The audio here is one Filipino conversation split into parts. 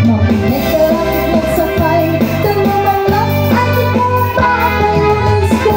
Makinig ka lang at magsakay, tanong lang ay kung bakit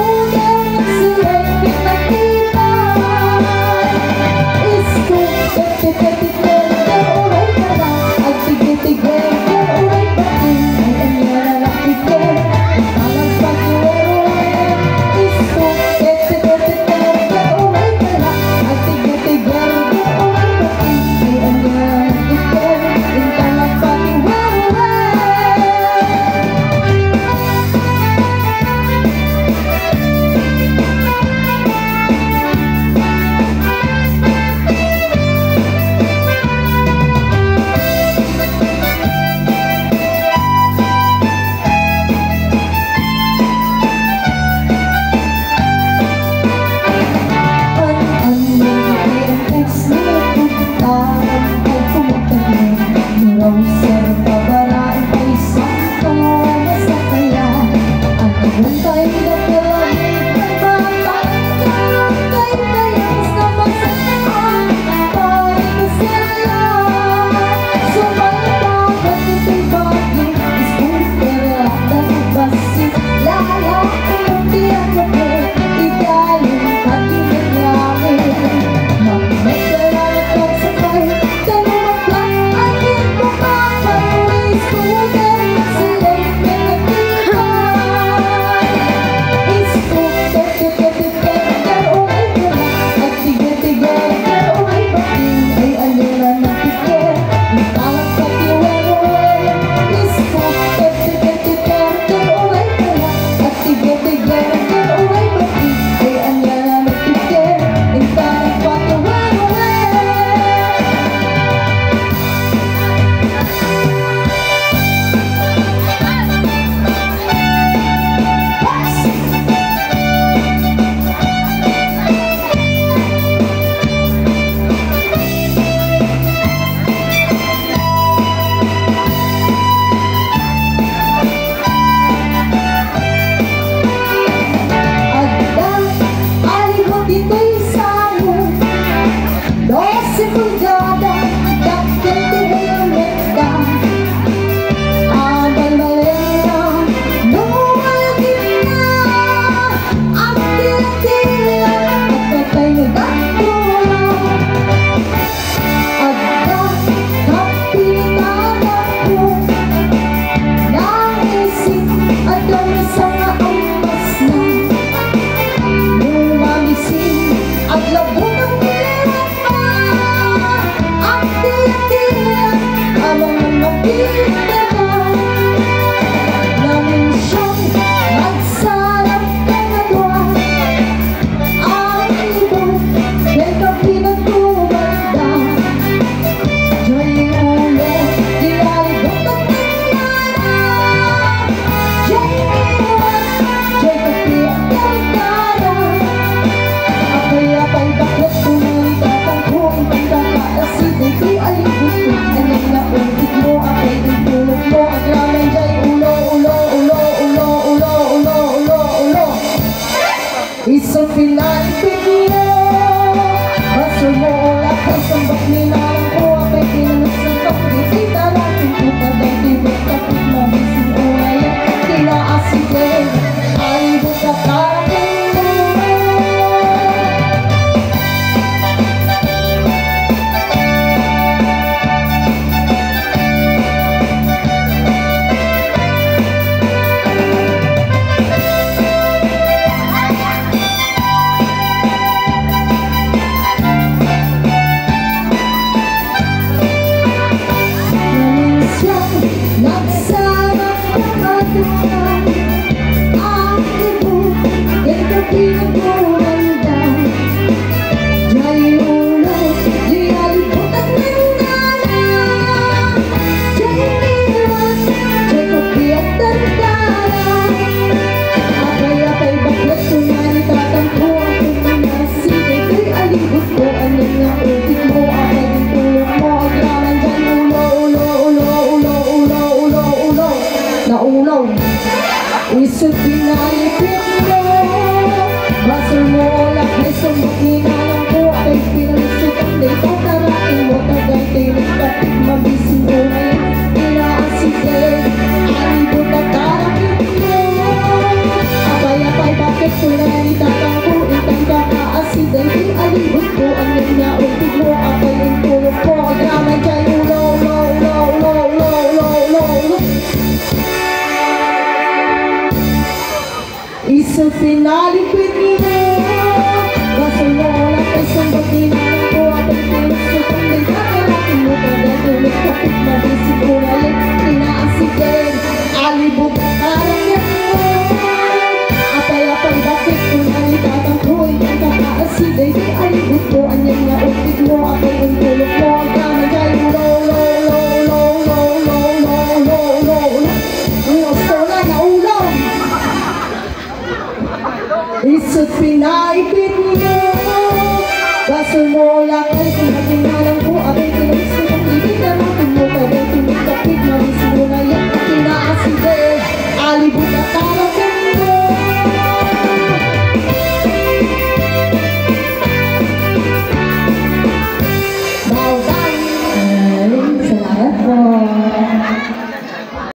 Isip pinalipit mo, basal mo lakay sa magninanang ko. Ay pinalisip ang dito, tarain mo tagay tinig kapit magising mo ngayon. Inaasisig, alibot at tarakit mo. Apay-apay bakit ko na itatang ko, itang kakaasid ay di alibot ko. Ang niya ultig mo, apay yung tulog ko. Agramay kay ulo, low, low, low, low, low, low, low. Isa pinalipit mo, basal mo lakay sa magninanang ko. Apay pinalisip ang dito, tarain mo tagay tinig kapit magising mo ngayon. Inaasig, alibot at tarakit mo. Apay-apay bakit ko na itatang ko, itang kakaasid ay di alibot ko. Anyan nga ultig mo, apay yung tulog mo. Ang kamay kay low, low, low, low, low, low, low, low, low. Ang gusto na naulong. Isa't pinaipit mo, basal mo lakay